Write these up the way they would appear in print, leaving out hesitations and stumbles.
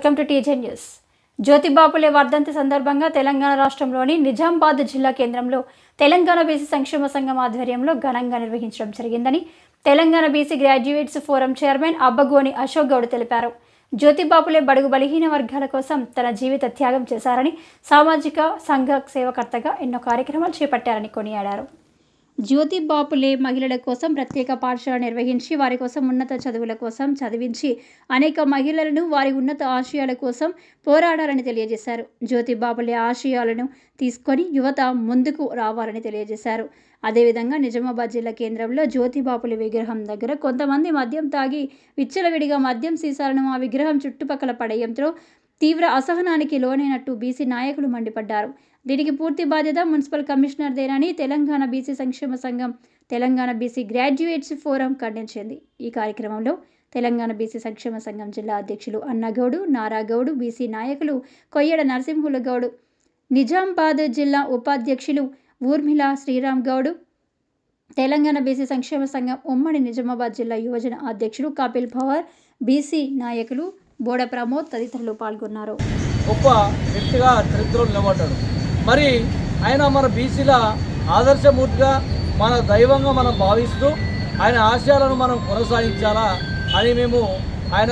Welcome to TJ news. Jyotiba Phule వర్ధంతి సందర్భంగా తెలంగాణ రాష్ట్రంలోని నిజామాబాద్ జిల్లా కేంద్రంలో తెలంగాణ బీసీ సంక్షేమ సంఘం ఆధ్వర్యంలో ఘనంగా నిర్వహించడం జరిగిందని Telangana BC graduates forum chairman Abbagoni Ashok Goud తెలిపారు. జ్యోతిబాపులే బడుగు బలహీన వర్గాల కోసం తన జీవిత త్యాగం చేశారని, సామాజిక సంఘ సేవకర్తగా ఎన్నో కార్యక్రమాలు చేపట్టారని కొనియాడారు. జ్యోతిబాపులే మహిళల కోసం ప్రత్యేక పాఠశాల నిర్వహించి వారి కోసం ఉన్నత చదువుల కోసం చదివించి అనేక మహిళలను వారి ఉన్నత ఆశయాల కోసం పోరాడాలని తెలియజేశారు. జ్యోతిబాపులే ఆశయాలను తీసుకొని యువత ముందుకు రావాలని తెలియజేశారు. అదేవిధంగా నిజామాబాద్ జిల్లా కేంద్రంలో జ్యోతిబాపులే విగ్రహం దగ్గర కొంతమంది మద్యం తాగి విచ్చలవిడిగా మద్యం సీసాలను ఆ విగ్రహం చుట్టుపక్కల పడేయంతో తీవ్ర అసహనానికి లోనైనట్టు బీసీ నాయకులు మండిపడ్డారు. దీనికి పూర్తి బాధ్యత మున్సిపల్ కమిషనర్ దేనని తెలంగాణ బీసీ సంక్షేమ సంఘం, తెలంగాణ బీసీ గ్రాడ్యుయేట్స్ ఫోరం ఖండించింది. ఈ కార్యక్రమంలో తెలంగాణ బీసీ సంక్షేమ సంఘం జిల్లా అధ్యక్షులు అన్నగౌడు, నారాగౌడు, బీసీ నాయకులు కొయ్యడ నరసింహులు గౌడు, నిజామాబాద్ జిల్లా ఉపాధ్యక్షులు ఊర్మిళ శ్రీరామ్ గౌడు, తెలంగాణ బీసీ సంక్షేమ సంఘం ఉమ్మడి నిజామాబాద్ జిల్లా యువజన అధ్యక్షులు కపిల్ పవార్, బీసీ నాయకులు బోడ ప్రమోద్ తదితరులు పాల్గొన్నారు. గొప్ప వ్యక్తిగా చరిత్రలో నిలబడ్డాడు. మరి ఆయన మన బీసీల ఆదర్శమూర్తిగా, మన దైవంగా మనం భావిస్తూ ఆయన ఆశయాలను మనం కొనసాగించాలా అని మేము ఆయన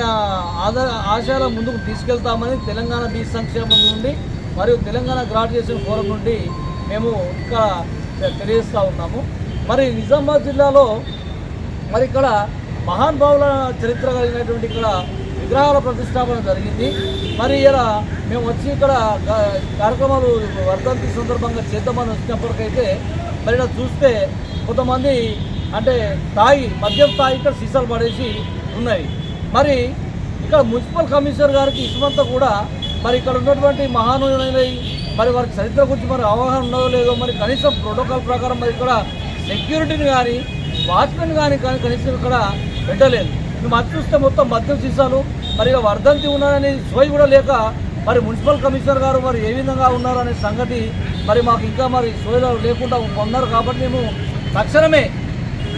ఆశయాల ముందుకు తీసుకెళ్తామని తెలంగాణ బీసీ సంక్షేమం నుండి మరియు తెలంగాణ గ్రాడ్యుయేషన్ ఫోరం నుండి మేము ఇక్కడ తెలియజేస్తూ ఉన్నాము. మరి నిజామాబాద్ జిల్లాలో మరి ఇక్కడ మహానుభావుల చరిత్ర కలిగినటువంటి ఇక్కడ విగ్రహాల ప్రతిష్టాపన జరిగింది. మరి ఇలా మేము వచ్చి ఇక్కడ కార్యక్రమాలు వర్ధంతి సందర్భంగా చేద్దామని వచ్చినప్పటికైతే మరి ఇలా చూస్తే కొంతమంది అంటే మద్యం తాగి ఇక్కడ సీసాలు పడేసి ఉన్నాయి. మరి ఇక్కడ మున్సిపల్ కమిషనర్ గారికి ఇసుమంతా కూడా మరి ఇక్కడ ఉన్నటువంటి మహానుభావులై మరి వారి చరిత్ర గురించి మరి అవగాహన ఉన్నదో లేదో, మరి కనీసం ప్రోటోకాల్ ప్రకారం మరి ఇక్కడ సెక్యూరిటీని కానీ వాచ్మెన్ కానీ కనీసం ఇక్కడ పెట్టలేదు. మేము అది చూస్తే మొత్తం మద్యం సీసాలు మరి వర్ధంతి ఉన్నారని సోయి కూడా లేక మరి మున్సిపల్ కమిషనర్ గారు మరి ఏ విధంగా ఉన్నారు అనే సంగతి మరి మాకు ఇంకా మరి సోయిలో లేకుండా ఉన్నారు. కాబట్టి మేము తక్షణమే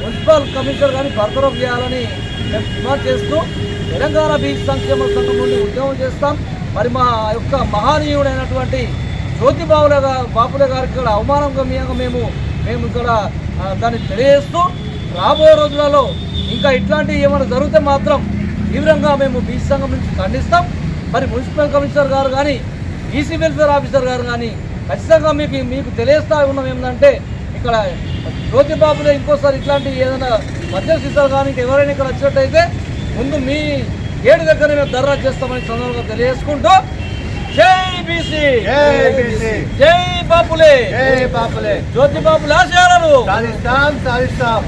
మున్సిపల్ కమిషనర్ గారిని బర్తరఫ్ చేయాలని మేము డిమాండ్ చేస్తూ తెలంగాణ బీసీ సంక్షేమ సంఘం నుండి ఉద్యమం చేస్తాం. మరి మా యొక్క మహనీయుడైనటువంటి జ్యోతిబాపులే గారికి ఇక్కడ అవమానంగా మేము ఇక్కడ దాన్ని తెలియజేస్తూ రాబోయే రోజులలో ఇంకా ఇట్లాంటివి ఏమైనా జరిగితే మాత్రం తీవ్రంగా మేము బీసీ సంఘం నుంచి ఖండిస్తాం. మరి మున్సిపల్ కమిషనర్ గారు కానీ ఈసీ వెల్ఫేర్ ఆఫీసర్ గారు కానీ ఖచ్చితంగా మీకు తెలియజేస్తా ఉన్నాం ఏంటంటే ఇక్కడ జ్యోతిబాపులే ఇంకోసారి ఇట్లాంటి ఏదైనా మద్యం సీసాలు కానీ ఎవరైనా ఇక్కడ వచ్చినట్టయితే ముందు మీ గేటు దగ్గర మేము ధర్నా చేస్తామని సందర్భంగా తెలియజేసుకుంటూ జై బీసీ, జై బాపులే, జ్యోతిబాపులే ఆశయాలను సాధిస్తాం.